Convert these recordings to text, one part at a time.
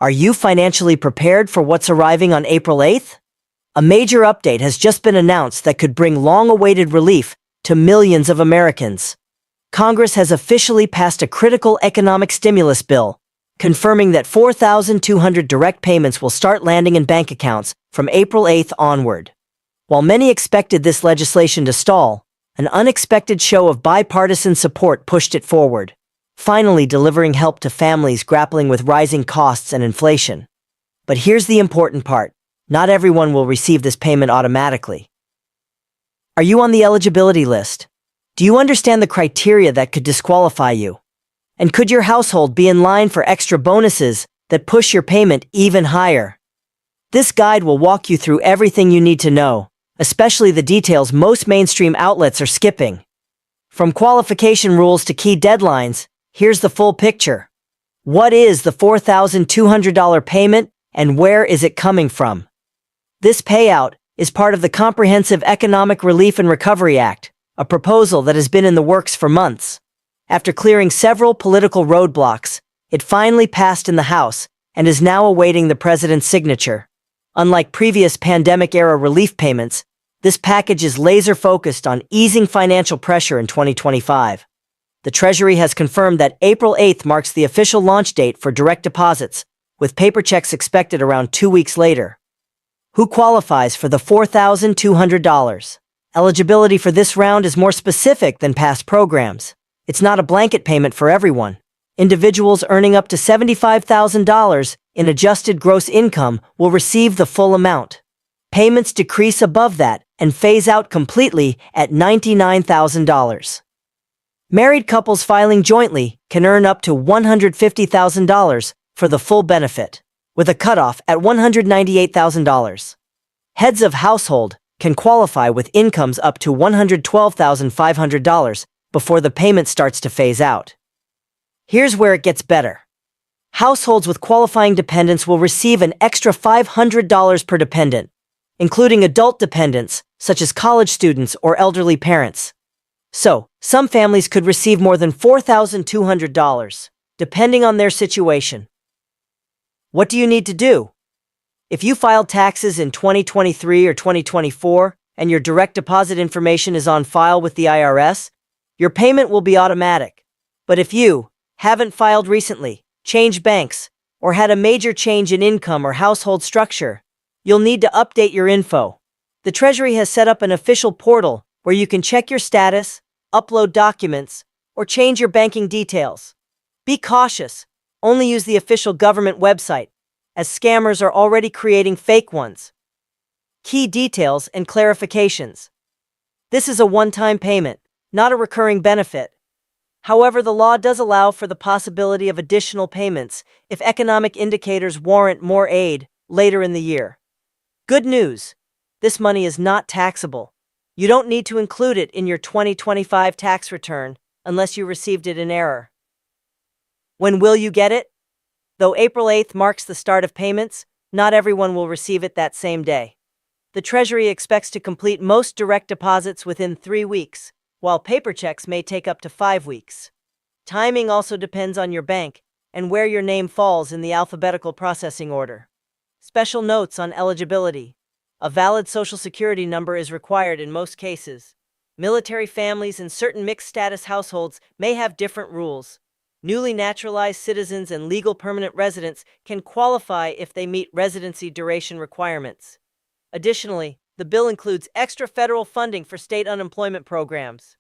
Are you financially prepared for what's arriving on April 8th? A major update has just been announced that could bring long-awaited relief to millions of Americans. Congress has officially passed a critical economic stimulus bill, confirming that 4,200 direct payments will start landing in bank accounts from April 8th onward. While many expected this legislation to stall, an unexpected show of bipartisan support pushed it forward, finally delivering help to families grappling with rising costs and inflation. But here's the important part. Not everyone will receive this payment automatically. Are you on the eligibility list? Do you understand the criteria that could disqualify you? And could your household be in line for extra bonuses that push your payment even higher? This guide will walk you through everything you need to know, especially the details most mainstream outlets are skipping. From qualification rules to key deadlines, here's the full picture. What is the $4,200 payment and where is it coming from? This payout is part of the Comprehensive Economic Relief and Recovery Act, a proposal that has been in the works for months. After clearing several political roadblocks, it finally passed in the House and is now awaiting the president's signature. Unlike previous pandemic-era relief payments, this package is laser-focused on easing financial pressure in 2025. The Treasury has confirmed that April 8th marks the official launch date for direct deposits, with paper checks expected around 2 weeks later. Who qualifies for the $4,200? Eligibility for this round is more specific than past programs. It's not a blanket payment for everyone. Individuals earning up to $75,000 in adjusted gross income will receive the full amount. Payments decrease above that and phase out completely at $99,000. Married couples filing jointly can earn up to $150,000 for the full benefit, with a cutoff at $198,000. Heads of household can qualify with incomes up to $112,500 before the payment starts to phase out. Here's where it gets better. Households with qualifying dependents will receive an extra $500 per dependent, including adult dependents, such as college students or elderly parents. So, some families could receive more than $4,200, depending on their situation. What do you need to do? If you filed taxes in 2023 or 2024 and your direct deposit information is on file with the IRS, your payment will be automatic. But if you haven't filed recently, changed banks, or had a major change in income or household structure, you'll need to update your info. The Treasury has set up an official portal where you can check your status, upload documents, or change your banking details. Be cautious. Only use the official government website, as scammers are already creating fake ones. Key details and clarifications. This is a one-time payment, not a recurring benefit. However, the law does allow for the possibility of additional payments if economic indicators warrant more aid later in the year. Good news! This money is not taxable. You don't need to include it in your 2025 tax return unless you received it in error. When will you get it? Though April 8th marks the start of payments, not everyone will receive it that same day. The Treasury expects to complete most direct deposits within 3 weeks, while paper checks may take up to 5 weeks. Timing also depends on your bank and where your name falls in the alphabetical processing order. Special notes on eligibility. A valid Social Security number is required in most cases. Military families and certain mixed-status households may have different rules. Newly naturalized citizens and legal permanent residents can qualify if they meet residency duration requirements. Additionally, the bill includes extra federal funding for state unemployment programs.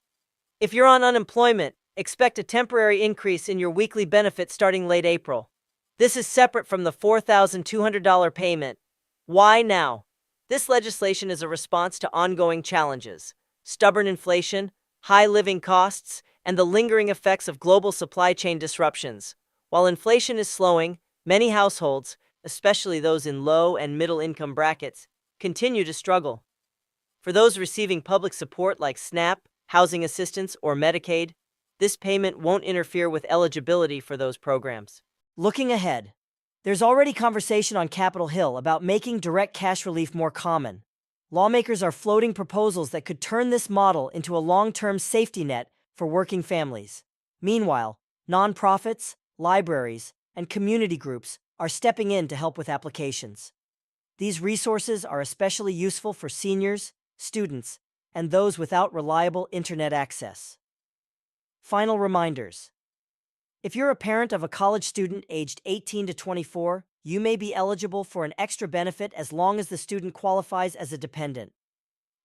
If you're on unemployment, expect a temporary increase in your weekly benefit starting late April. This is separate from the $4,200 payment. Why now? This legislation is a response to ongoing challenges: stubborn inflation, high living costs, and the lingering effects of global supply chain disruptions. While inflation is slowing, many households, especially those in low and middle income brackets, continue to struggle. For those receiving public support like SNAP, housing assistance, or Medicaid, this payment won't interfere with eligibility for those programs. Looking ahead, there's already conversation on Capitol Hill about making direct cash relief more common. Lawmakers are floating proposals that could turn this model into a long-term safety net for working families. Meanwhile, nonprofits, libraries, and community groups are stepping in to help with applications. These resources are especially useful for seniors, students, and those without reliable internet access. Final reminders. If you're a parent of a college student aged 18 to 24, you may be eligible for an extra benefit as long as the student qualifies as a dependent.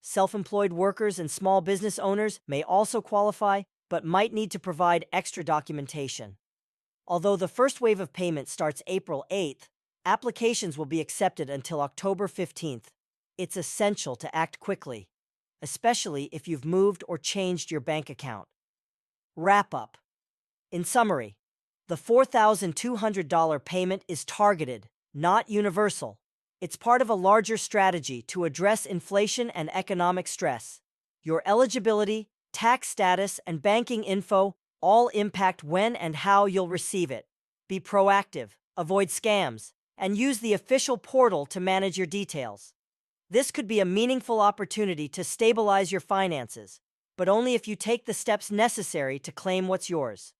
Self-employed workers and small business owners may also qualify, but might need to provide extra documentation. Although the first wave of payment starts April 8th, applications will be accepted until October 15th. It's essential to act quickly, especially if you've moved or changed your bank account. Wrap up. In summary, the $4,200 payment is targeted, not universal. It's part of a larger strategy to address inflation and economic stress. Your eligibility, tax status, and banking info all impact when and how you'll receive it. Be proactive, avoid scams, and use the official portal to manage your details. This could be a meaningful opportunity to stabilize your finances, but only if you take the steps necessary to claim what's yours.